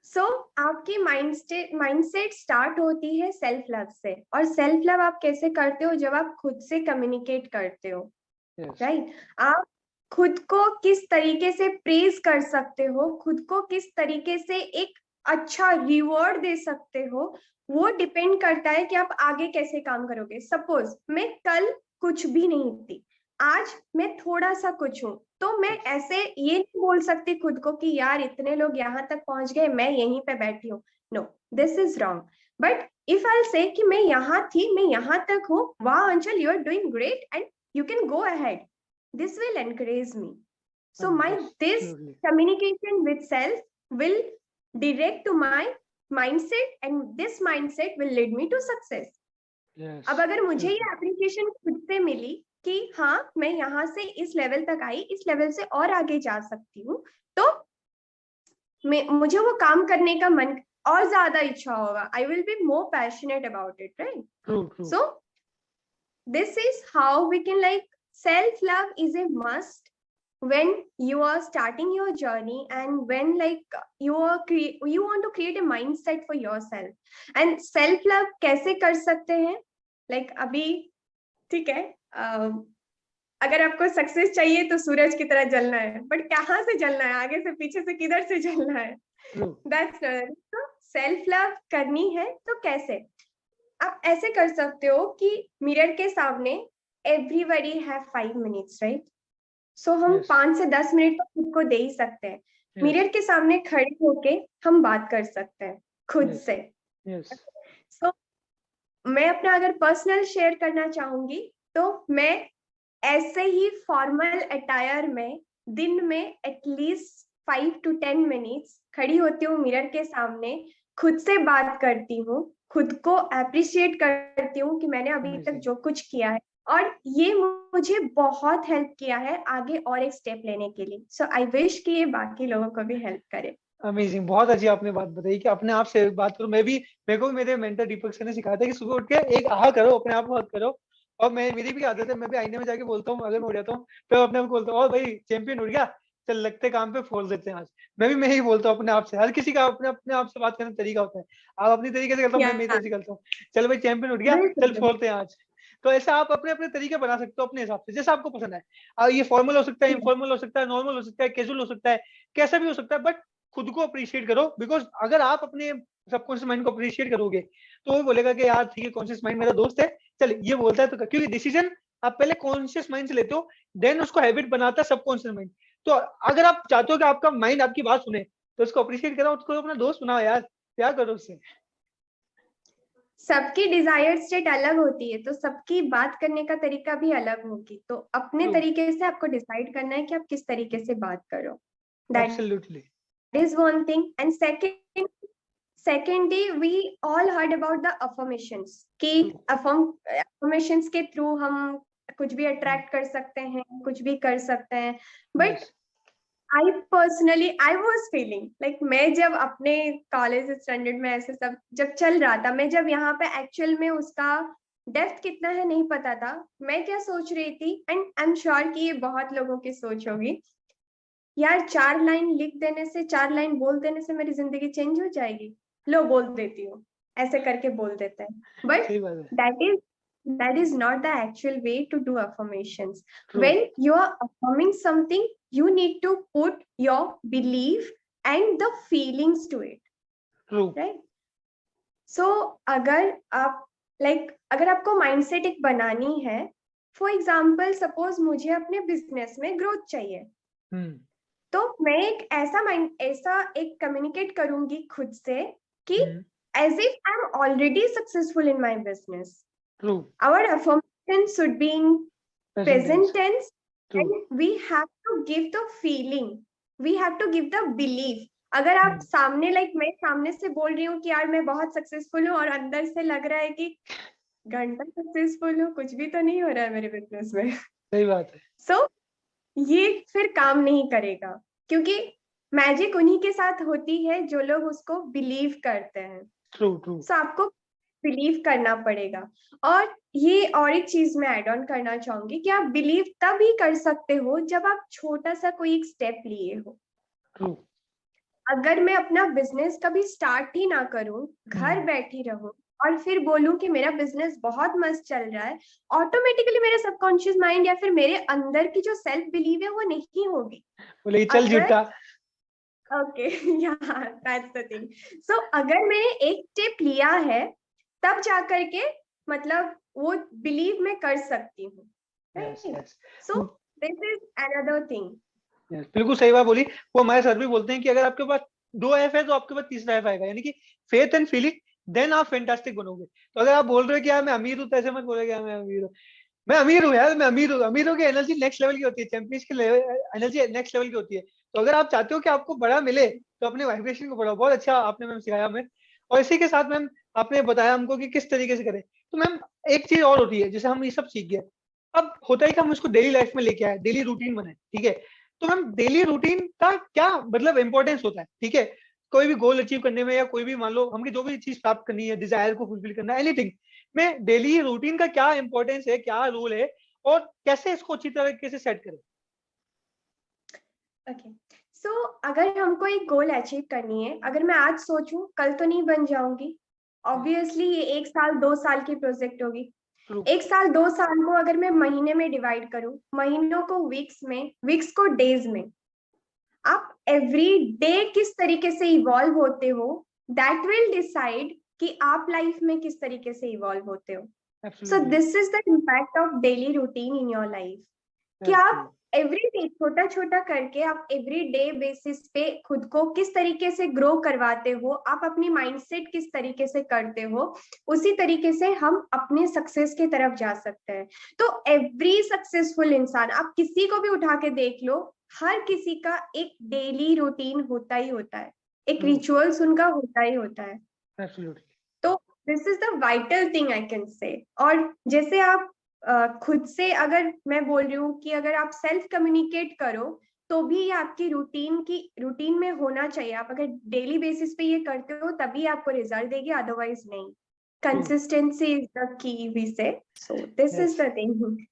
So आपकी माइंडसेट स्टार्ट होती है सेल्फ लव से। और सेल्फ लव आप कैसे करते हो? जब आप खुद से कम्युनिकेट करते हो, राइट? आप खुद को किस तरीके से प्रेज कर सकते हो, खुद को किस तरीके से एक अच्छा रिवॉर्ड दे सकते हो, वो डिपेंड करता है कि आप आगे कैसे काम करोगे। सपोज मैं कल कुछ भी नहीं थी, आज मैं थोड़ा सा कुछ हूँ, तो मैं ऐसे ये नहीं बोल सकती खुद को कि यार इतने लोग यहाँ तक पहुंच गए, मैं यहीं पे बैठी हूँ। No, this is wrong. But if I say कि मैं यहाँ थी, मैं यहाँ तक हूँ, वाह Anshal, you are doing great and you can go ahead, this will encourage me. So this communication with self will direct to my mindset and this mindset will lead me to success. Yes. अब अगर मुझे ये appreciation खुद से मिली कि हाँ मैं यहाँ से इस लेवल तक आई, इस लेवल से और आगे जा सकती हूँ, तो मुझे वो काम करने का मन और ज्यादा इच्छा होगा। I will be more passionate about it, right? True. So this is how we can like self-love is a must when you are starting your journey and when like you want to create a mindset for yourself. And self-love कैसे कर सकते हैं? Like अभी ठीक है, अगर आपको success चाहिए तो सूरज की तरह जलना है, बट कहाँ से जलना है, आगे से पीछे से किधर से जलना है? That's सेल्फ लव करनी है तो कैसे? आप ऐसे कर सकते हो कि मिरर के सामने एवरीबॉडी हैव 5 मिनट्स, राइट? सो हम 5 से 10 मिनट तो खुद को दे ही सकते हैं। मिरर के सामने खड़े होके हम बात कर सकते हैं खुद से। सो मैं अपना अगर पर्सनल शेयर करना चाहूंगी तो मैं ऐसे ही फॉर्मल अटायर में दिन में एटलीस्ट 5 to 10 मिनट्स खड़ी होती हूँ मिरर के सामने, खुद से बात करती हूँ, खुद को अप्रिशिएट करती हूँ कि मैंने अभी तक जो कुछ किया है और ये मुझे बहुत हेल्प किया है आगे और एक स्टेप लेने के लिए। सो आई विश कि ये बाकी लोगों को भी हेल्प करे। अमेजिंग, बहुत अच्छी आपने बात बताई कि अपने आप से बात करो। मेरे को भी मेरे मेंटर दीपक सर ने सिखाया था कि सुबह उठ के एक आहा करो, अपने आप को बात करो। और मेरी भी आदत है, मैं भी आईने में जाके बोलता हूँ अगर मैं उठ जाता हूँ, तो अपने आप को बोलता हूँ और भाई चैंपियन उठ गया, चल लगते काम पे फोड़ देते हैं आज। मैं यही बोलता हूँ अपने आप से। हर किसी का अपने अपने आप से बात करने का तरीका होता है। आप अपनी तरीके से करता हूँ, मैं मेरी या तरीके से करता हूँ। चल भाई चैंपियन उठ गया, बिल्कुल चल फोड़ते हैं आज। तो ऐसे आप अपने अपने तरीके बना सकते हो अपने हिसाब से, जैसा आपको पसंद है। ये फॉर्मल हो सकता है, बिल्कुल। इनफॉर्मल हो सकता है, नॉर्मल हो सकता है, कैजुअल हो सकता है, कैसा भी हो सकता है, बट खुद को अप्रिशिएट करो। बिकॉज अगर आप अपने सबकॉन्शियस माइंड को अप्रिशिएट करोगे, तो वो बोलेगा कि यार ठीक है, कॉन्शियस माइंड मेरा दोस्त है, चल ये बोलता है तो क्योंकि डिसीजन आप पहले कॉन्शियस माइंड से लेते हो, देन उसको हैबिट बनाता है सबकॉन्शियस माइंड। तो अगर आप चाहते हो कि आपका माइंड आपकी बात सुने, तो उसको अप्रिशिएट करो, उसको अपना दोस्त सुनाओ यार, प्यार करो उससे। सबकी डिजायर स्टेट अलग होती है, तो सबकी बात करने का तरीका भी अलग होगी। तो अपने ट्रू, तरीके से आपको डिसाइड करना है कि आप किस तरीके से बात करो। That absolutely. is one thing. And secondly, we all heard about the affirmations कि ट्रू, affirmations के थ्रू हम कुछ भी अट्रैक्ट कर सकते हैं, कुछ भी कर सकते हैं। But yes, I personally I was feeling like, मैं जब अपने कॉलेज स्टैंडर्ड में ऐसे सब जब चल रहा था, मैं जब यहाँ पे एक्चुअल में उसका डेप्थ कितना है नहीं पता था, मैं क्या सोच रही थी, एंड आई एम श्योर कि ये बहुत लोगों की सोच होगी, यार 4 लाइन लिख देने से, 4 लाइन बोल देने से मेरी जिंदगी चेंज हो जाएगी, लो बोल देती हूँ, ऐसे करके बोल देते हैं। बट सही बात है। that is not the actual way to do affirmations. True, When you are affirming something, you need to put your belief and the feelings to it, true, right? So अगर आप अगर आपको माइंडसेट एक बनानी है, फॉर एग्जाम्पल सपोज मुझे अपने business में ग्रोथ चाहिए, हम्म, तो मैं एक ऐसा एक कम्युनिकेट करूंगी खुद से कि as if I'm already successful in my business. True, Our affirmation should be in present tense, present tense, true, and we have to give the feeling, we have to give the belief. अगर आप सामने मैं सामने से बोल रही हूँ कि यार मैं बहुत सक्सेसफुल हूँ, और अंदर से लग रहा है कि घंटा सक्सेसफुल हूँ, कुछ भी तो नहीं हो रहा है मेरे बिजनेस में। सही बात है। सो ये फिर काम नहीं करेगा, क्योंकि मैजिक उन्हीं के साथ होती है जो लोग उसको बिलीव करते हैं। ट्रू, ट्रू, सो आपको बिलीव करना पड़ेगा। और ये और एक चीज मैं ऐड ऑन करना चाहूंगी कि आप बिलीव तभी कर सकते हो जब आप छोटा सा कोई एक स्टेप लिए हो। ट्रू, अगर मैं अपना बिजनेस कभी स्टार्ट ही ना करूं, घर बैठी रहूं, और फिर बोलूं कि मेरा बिजनेस बहुत मस्त चल रहा है, ऑटोमेटिकली मेरे सबकॉन्शियस माइंड या फिर मेरे अंदर की जो सेल्फ बिलीव है वो नहीं होगी। बोले चल अगर झूठा। Okay that's the thing. So अगर मैंने एक स्टेप लिया है, तब जाकर के मतलब वो बिलीव मैं कर सकती हूँ, yes, right? Yes, so this is another thing. Yes, बिल्कुल सही बात बोली। वो हमारे सर भी बोलते हैं कि अगर आपके पास 2 F है तो आपके पास तीसरा F आएगा, यानी कि फेथ एंड फीलिंग, देन आप फैंटास्टिक बनोगे। तो अगर आप बोल रहे हो कि यार मैं अमीर हूँ, तो ऐसे मत बोले कि यार मैं अमीर हूँ। मैं अमीर हूँ यार, मैं अमीर हूँ। अमीरों की एनर्जी नेक्स्ट लेवल की होती है, चैंपियंस की एनर्जी नेक्स्ट लेवल की होती है। तो अगर आप चाहते हो कि आपको बड़ा मिले, तो अपने वाइब्रेशन को बढ़ाओ। बहुत अच्छा आपने मैम सिखाया हमें। और इसी के साथ मैम आपने बताया हमको कि किस तरीके से करें। तो मैम एक चीज और होती है, जैसे हम ये सब सीख गए, अब होता है कि हम इसको डेली लाइफ में लेके आए, डेली रूटीन बनाए, ठीक है। तो मैम डेली रूटीन का क्या मतलब इंपॉर्टेंस होता है, ठीक है। कोई भी गोल अचीव करने में, या कोई भी मान लो हमको जो भी चीज प्राप्त करनी है, डिजायर को फुलफिल करना है, एनीथिंग में डेली रूटीन का क्या इंपॉर्टेंस है, क्या रोल है, और कैसे इसको अच्छी तरीके से सेट करें। ओके, सो अगर हमको एक गोल अचीव करनी है, अगर मैं आज सोचूं कल तो नहीं बन जाऊंगी, ऑब्वियसली ये 1 साल 2 साल की प्रोजेक्ट होगी। ट्रू, 1 साल 2 साल को अगर मैं महीने में डिवाइड करूं, महीनों को वीक्स में, वीक्स को डेज में, आप एवरी डे किस तरीके से इवॉल्व होते हो, दैट विल डिसाइड कि आप लाइफ में किस तरीके से इवॉल्व होते हो। So absolutely, this is the impact of daily routine in your life, कि दैट्स ट्रू, आप एवरी डे छोटा छोटा करके आप एवरी डे बेसिस पे खुद को किस तरीके से ग्रो करवाते हो, आप अपनी माइंडसेट किस तरीके से करते हो, उसी तरीके से हम अपने सक्सेस की तरफ जा सकते हैं। तो एवरी सक्सेसफुल इंसान, आप किसी को भी उठा के देख लो, हर किसी का एक डेली रूटीन होता ही होता है, एक ट्रू, रिचुअल्स उनका होता ही होता है। एब्सोल्युटली, तो this is the vital thing I can say. और जैसे आप खुद से अगर मैं बोल रही हूँ कि अगर आप सेल्फ कम्युनिकेट करो तो भी ये आपकी रूटीन में होना चाहिए। आप अगर डेली बेसिस पे ये करते हो तभी आपको रिजल्ट देगी, अदरवाइज नहीं। Consistency is the key we say, so this is the thing.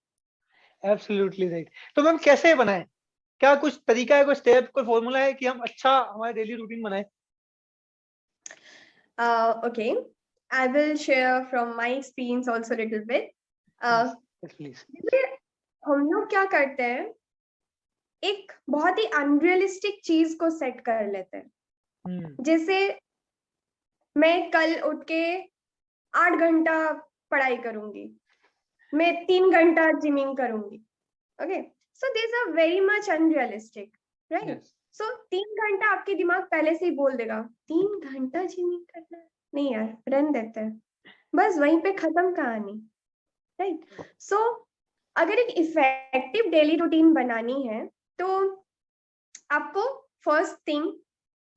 Absolutely right. तो मैम कैसे बनाएं? क्या कुछ तरीका है, कोई स्टेप, कोई फॉर्मूला है कि हम अच्छा हमारा डेली रूटीन बनाएं? Okay, I will share from my experience also a little bit. Yes, please. हम लोग क्या करते हैं, एक बहुत ही अनरियलिस्टिक चीज को सेट कर लेते हैं। जैसे मैं कल उठ के 8 घंटा पढ़ाई करूंगी, मैं 3 घंटा जिमिंग करूंगी। Okay, so this are very much unrealistic, right? So 3 घंटा आपके दिमाग पहले से ही बोल देगा 3 घंटा जिमिंग करना है, नहीं यार रहने देते हैं, बस वहीं पे खत्म कहानी, राइट? सो अगर एक इफेक्टिव डेली रूटीन बनानी है तो आपको फर्स्ट थिंग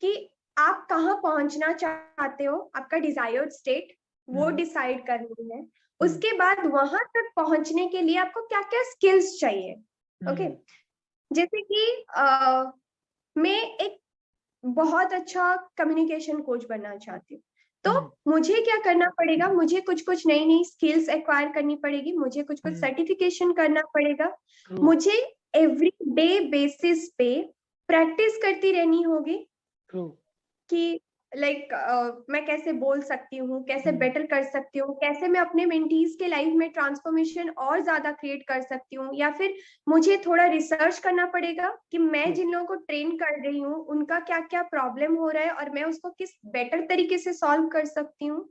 कि आप कहाँ पहुंचना चाहते हो, आपका डिजायर्ड स्टेट, वो डिसाइड करनी है। उसके बाद वहां तक पहुंचने के लिए आपको क्या क्या स्किल्स चाहिए। ओके, जैसे कि मैं एक बहुत अच्छा कम्युनिकेशन कोच बनना चाहती हूँ, तो मुझे क्या करना पड़ेगा, मुझे कुछ कुछ नई नई स्किल्स एक्वायर करनी पड़ेगी, मुझे कुछ कुछ सर्टिफिकेशन करना पड़ेगा, मुझे एवरी डे बेसिस पे प्रैक्टिस करती रहनी होगी कि मैं कैसे बोल सकती हूँ, कैसे बेटर कर सकती हूँ, कैसे मैं अपने मेंटीज के लाइफ में ट्रांसफॉर्मेशन और ज्यादा क्रिएट कर सकती हूँ, या फिर मुझे थोड़ा रिसर्च करना पड़ेगा कि मैं जिन लोगों को ट्रेन कर रही हूँ उनका क्या क्या प्रॉब्लम हो रहा है और मैं उसको किस बेटर तरीके से सॉल्व कर सकती हूँ,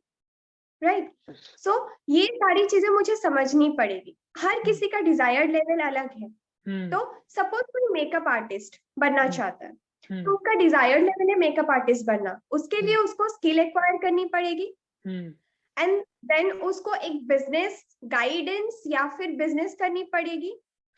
राइट? सो ये सारी चीजें मुझे समझनी पड़ेगी। हर किसी का डिजायर्ड लेवल अलग है। तो सपोज कोई मेकअप आर्टिस्ट बनना चाहता है, तो उसका डिजायर्ड लेवल है मेकअप आर्टिस्ट बनना, उसके लिए उसको स्किल एक्वायर करनी पड़ेगी, एंड देन उसको एक बिजनेस गाइडेंस या फिर बिजनेस करनी पड़ेगी,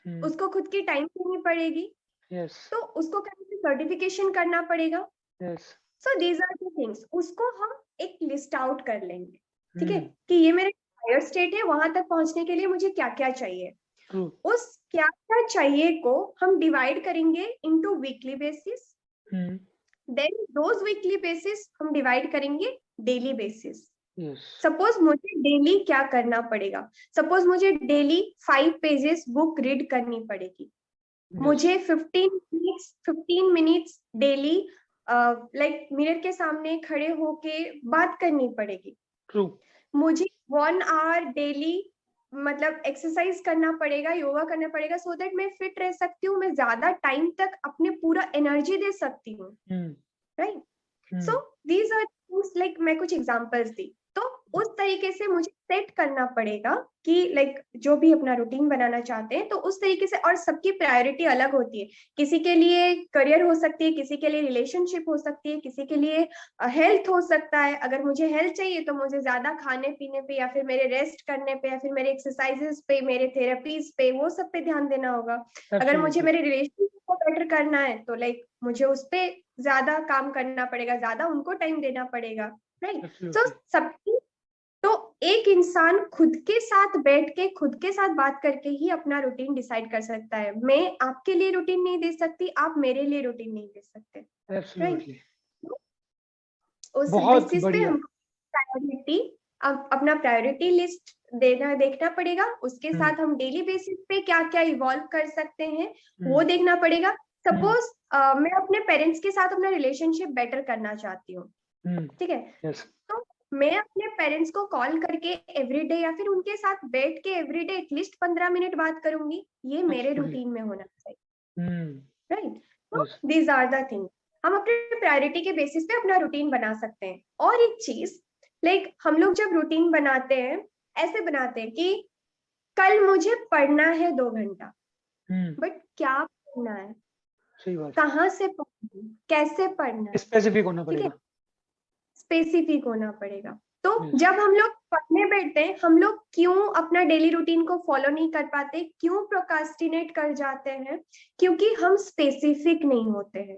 उसको खुद की टाइम देनी पड़ेगी, तो उसको कहीं सर्टिफिकेशन करना पड़ेगा। So these are the things, उसको हम एक लिस्ट आउट कर लेंगे, ठीक है, कि ये मेरे डिजायर्ड स्टेट है, वहां तक पहुंचने के लिए मुझे क्या क्या चाहिए। उस क्या क्या चाहिए को हम डिवाइड करेंगे into weekly basis, then those weekly basis हम डिवाइड करेंगे डेली बेसिस। सपोज मुझे डेली क्या करना पड़ेगा, सपोज मुझे डेली 5 पेजेस बुक रीड करनी पड़ेगी, मुझे 15 मिनट्स डेली मिरर के सामने खड़े होके बात करनी पड़ेगी, मुझे 1 आवर डेली मतलब एक्सरसाइज करना पड़ेगा, योगा करना पड़ेगा, सो दैट मैं फिट रह सकती हूँ, मैं ज्यादा टाइम तक अपने पूरा एनर्जी दे सकती हूँ, right? So these are things, मैं कुछ एग्जांपल्स दी, तो उस तरीके से मुझे सेट करना पड़ेगा कि जो भी अपना रूटीन बनाना चाहते हैं तो उस तरीके से। और सबकी प्रायोरिटी अलग होती है, किसी के लिए करियर हो सकती है, किसी के लिए रिलेशनशिप हो सकती है, किसी के लिए हेल्थ हो सकता है। अगर मुझे हेल्थ चाहिए तो मुझे ज्यादा खाने पीने पे या फिर मेरे रेस्ट करने पे या फिर मेरे एक्सरसाइजेस पे, मेरे थेरेपीज पे, वो सब पे ध्यान देना होगा। अगर मुझे मेरे रिलेशनशिप को बेटर करना है तो मुझे उस पे ज्यादा काम करना पड़ेगा, ज्यादा उनको टाइम देना पड़ेगा, राइट? सो सबकी, तो एक इंसान खुद के साथ बैठ के, खुद के साथ बात करके ही अपना रूटीन डिसाइड कर सकता है। मैं आपके लिए रूटीन नहीं दे सकती, आप मेरे लिए रूटीन नहीं दे सकते, राइट? उस बेसिस पे हम प्रायोरिटी, अपना प्रायोरिटी लिस्ट देखना पड़ेगा, उसके साथ हम डेली बेसिस पे क्या क्या इवॉल्व कर सकते हैं वो देखना पड़ेगा। सपोज मैं अपने पेरेंट्स के साथ अपना रिलेशनशिप बेटर करना चाहती हूँ, ठीक है, तो मैं अपने पेरेंट्स को कॉल करके एवरीडे या फिर उनके साथ बैठ के एवरीडे एटलीस्ट 15 मिनट बात करूंगी, ये मेरे रूटीन में होना चाहिए, राइट? तो दीज आर द थिंग, हम अपने प्रायोरिटी के बेसिस पे अपना रूटीन बना सकते हैं। और एक चीज, हम लोग जब रूटीन बनाते हैं ऐसे बनाते हैं कि कल मुझे पढ़ना है 2 घंटा, बट क्या पढ़ना है, कहाँ से पढ़ना है, कैसे पढ़ना है, स्पेसिफिक होना पड़ेगा, स्पेसिफिक होना पड़ेगा। तो जब हम लोग पढ़ने बैठते हैं, हम लोग क्यों अपना डेली रूटीन को फॉलो नहीं कर पाते, क्यों प्रोकास्टिनेट कर जाते हैं? क्योंकि हम स्पेसिफिक नहीं होते हैं।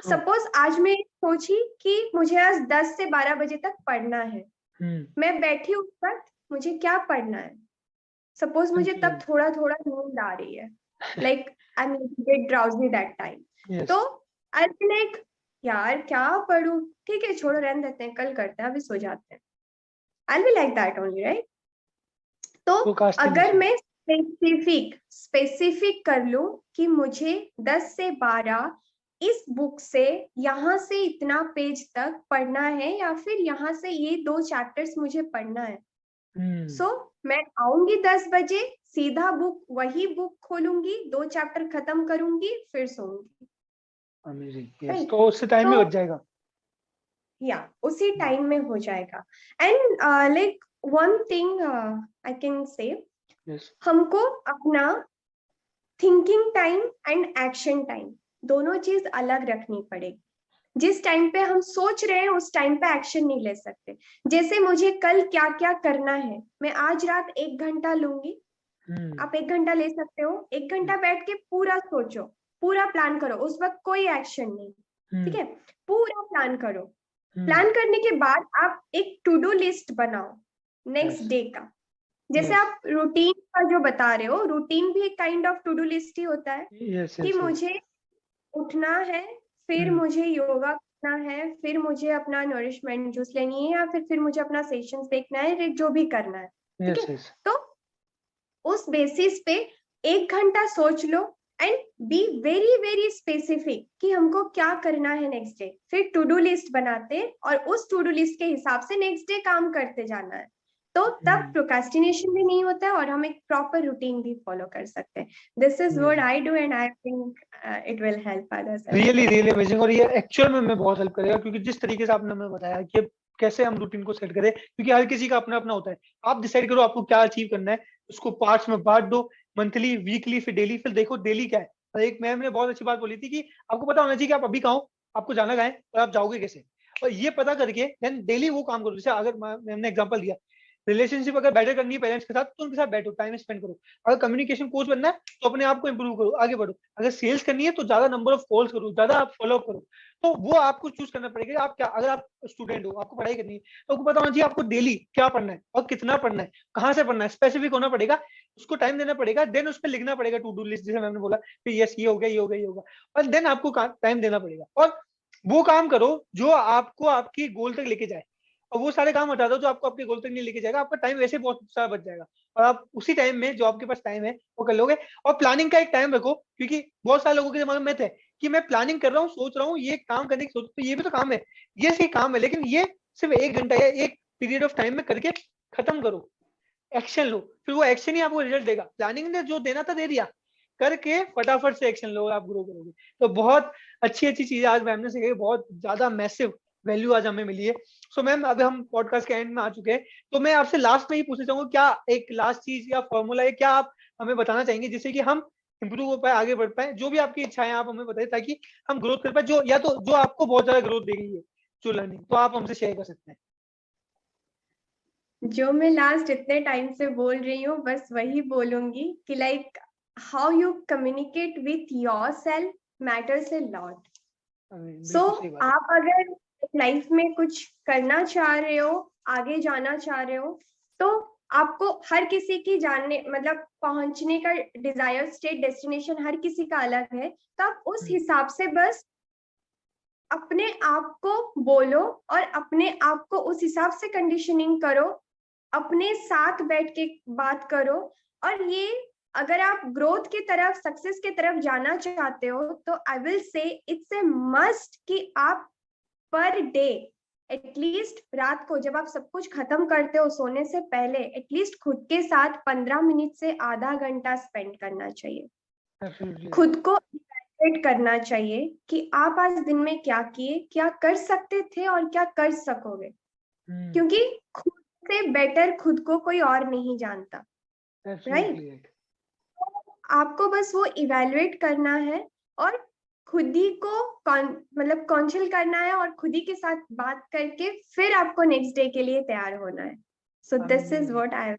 सपोज आज मैं सोची कि मुझे आज 10 से 12 बजे तक पढ़ना है, मैं बैठी उस वक्त, मुझे क्या पढ़ना है, सपोज मुझे तब Confused. थोड़ा थोड़ा नींद आ रही है, like I am get drowsy that time, Yes. तो आई बी लाइक यार क्या पढ़ूं, ठीक है छोड़ो रहने देते हैं, कल करते हैं, अभी सो जाते हैं, I be like that only, right? तो अगर Procrastination. मैं स्पेसिफिक कर लूं कि मुझे 10 से 12 इस बुक से यहाँ से इतना पेज तक पढ़ना है, या फिर यहाँ से ये 2 चैप्टर्स मुझे पढ़ना है, सो मैं आऊंगी 10 बजे, सीधा वही बुक खोलूंगी, 2 चैप्टर खत्म करूंगी, फिर सोऊंगी, Amazing. Yes. राइट? तो उससे टाइम में तो बच जाएगा. या उसी टाइम में हो जाएगा। And like one thing I can say, Yes. हमको अपना thinking time and action time दोनों चीज अलग रखनी पड़ेगी। जिस टाइम पे हम सोच रहे हैं उस टाइम पे एक्शन नहीं ले सकते। जैसे मुझे कल क्या क्या करना है, मैं आज रात 1 घंटा लूंगी, आप 1 घंटा ले सकते हो, 1 घंटा बैठ के पूरा सोचो, पूरा प्लान करो, उस वक्त कोई एक्शन नहीं, ठीक है? पूरा प्लान करो, प्लान करने के बाद आप एक टू डू लिस्ट बनाओ नेक्स्ट डे का। जैसे आप रूटीन का जो बता रहे हो, रूटीन भी एक kind of to do list ही होता है कि मुझे उठना है, फिर मुझे योगा करना है, फिर मुझे अपना नरिशमेंट जूस लेनी है, या फिर मुझे अपना सेशंस देखना है, जो भी करना है, ठीक है? तो उस बेसिस पे 1 घंटा सोच लो and be very very specific कि हमको क्या करना है नेक्स्ट डे, फिर टू डू लिस्ट बनाते और उस टू डू लिस्ट के हिसाब से नेक्स्ट डे काम करते जाना है, तो तब प्रोक्रेस्टिनेशन भी नहीं होता है और हम एक प्रॉपर रूटीन भी फॉलो कर सकते हैं। This is what I do and I think it will help others. Really really amazing. और ये एक्चुअल में बहुत हेल्प करेगा, क्योंकि जिस तरीके से आपने हमें बताया कि कैसे हम रूटीन को सेट करें, क्योंकि हर किसी का अपना अपना होता है। आप डिसाइड करो आपको क्या अचीव करना है, उसको पार्ट्स में बांट दो, मंथली, वीकली, फिर डेली, फिर देखो डेली क्या है। और एक मैम ने बहुत अच्छी बात बोली थी कि आपको पता होना चाहिए कि आप अभी कहाँ हो, आपको जाना कहाँ है और आप जाओगे कैसे, और ये पता करके देन डेली वो काम करो। जैसे अगर मैम ने एग्जांपल दिया, रिलेशनशिप अगर बेटर करनी है पेरेंट्स के साथ, तो उनके साथ बैठो, टाइम स्पेंड करो। अगर कम्युनिकेशन कोच बनना है तो अपने आप को इंप्रूव करो, आगे बढ़ो। अगर सेल्स करनी है तो ज्यादा नंबर ऑफ कॉल्स करो, ज्यादा आप फॉलो अप करो। तो वो आपको चूज करना पड़ेगा। आप क्या, अगर आप स्टूडेंट हो, आपको पढ़ाई करनी है, तो आपको पता होना चाहिए आपको डेली क्या पढ़ना है और कितना पढ़ना है, कहाँ से पढ़ना है, स्पेसिफिक होना पड़ेगा, उसको टाइम देना पड़ेगा, देन उस पर लिखना पड़ेगा टू डू लिस्ट, जैसे मैंने बोला कि यस ये हो गया, ये हो गया, ये होगा, और देन आपको टाइम देना पड़ेगा। और वो काम करो जो आपको आपकी गोल तक लेके जाए, और वो सारे काम हटा दो जो आपको आपके गोल तक नहीं लेके जाएगा। आपका टाइम वैसे बहुत सारा बच जाएगा, और आप उसी टाइम में जो आपके पास टाइम है वो कर लोगे। और प्लानिंग का एक टाइम रखो, क्योंकि बहुत सारे लोगों के दिमाग में मैथ है कि मैं प्लानिंग कर रहा हूँ, सोच रहा हूँ ये काम करने की सोच, तो ये भी तो काम है, ये सही काम है, लेकिन ये सिर्फ 1 घंटा या एक पीरियड ऑफ टाइम में करके खत्म करो, एक्शन लो, फिर वो एक्शन ही आपको रिजल्ट देगा। प्लानिंग ने जो देना था दे दिया, करके फटाफट से एक्शन लो, आप ग्रो करोगे। तो बहुत अच्छी अच्छी चीजें आज मैम ने सिखाई, बहुत ज्यादा मैसिव वैल्यू आज हमें मिली है। सो मैम, अब हम पॉडकास्ट के एंड में आ चुके हैं, तो मैं आपसे लास्ट में ही पूछना चाहूंगा, क्या एक लास्ट चीज या फॉर्मूला है, क्या आप हमें बताना चाहेंगे जिससे कि हम इंप्रूव हो पाए, आगे बढ़ पाए? जो भी आपकी इच्छाएं आप हमें बताइए, ताकि हम ग्रोथ कर पाए, जो या तो जो आपको बहुत ज्यादा ग्रोथ दे गई है जो लर्निंग, तो आप हमसे शेयर कर सकते हैं। जो मैं लास्ट इतने टाइम से बोल रही हूँ बस वही बोलूंगी कि like how you communicate with yourself matters a lot. So बिल्कुल सही बात है। आप अगर लाइफ में कुछ करना चाह रहे हो, आगे जाना चाह रहे हो, तो आपको हर किसी की जानने मतलब पहुंचने का डिजायर स्टेट डेस्टिनेशन हर किसी का अलग है, तो आप उस हिसाब से बस अपने आप को बोलो और अपने आप को उस हिसाब से कंडीशनिंग करो, अपने साथ बैठ के बात करो। और ये अगर आप ग्रोथ की तरफ, सक्सेस की तरफ जाना चाहते हो, तो I will say it's a must कि आप पर डे एटलीस्ट रात को जब आप सब कुछ खत्म करते हो सोने से पहले एटलीस्ट खुद के साथ 15 मिनट से आधा घंटा स्पेंड करना चाहिए। खुद को इवैल्यूएट करना चाहिए कि आप आज दिन में क्या किए, क्या कर सकते थे और क्या कर सकोगे, क्योंकि खुद से बेटर खुद को कोई और नहीं जानता, राइट? आपको बस वो इवैल्यूएट करना है और खुद ही को मतलब कॉन्शियल करना है और खुद ही के साथ बात करके फिर आपको नेक्स्ट डे के लिए तैयार होना है। सो this is what I.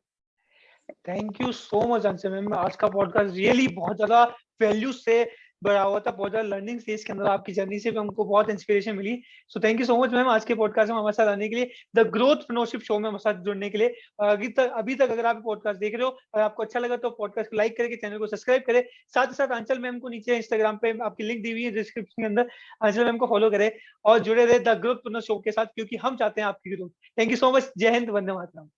Thank you so much Anshu ma'am. आज का पॉडकास्ट रियली बहुत ज्यादा वैल्यू से बढ़ा हुआ था, बहुत ज्यादा लर्निंग स्टेज के अंदर आपकी जर्नी से भी हमको बहुत इंस्पिरेशन मिली। So thank you so much ma'am आज के पॉडकास्ट में हमारे साथ आने के लिए, द ग्रोथ प्रेन्योरशिप शो में हमारे साथ जुड़ने के लिए। अभी तक अगर आप पॉडकास्ट देख रहे हो और आपको अच्छा लगा तो पॉडकास्ट को लाइक करके चैनल को सब्सक्राइब करें। साथ ही साथ आंचल मैम को नीचे इंस्टाग्राम पे आपकी लिंक दी हुई है डिस्क्रिप्शन के अंदर, आंचल मैम को फॉलो करें और जुड़े रहे द ग्रोथ प्रेन्योर शो के साथ, क्योंकि हम चाहते हैं आपकी growth. Thank you so much. जय हिंद, वंदे मातरम।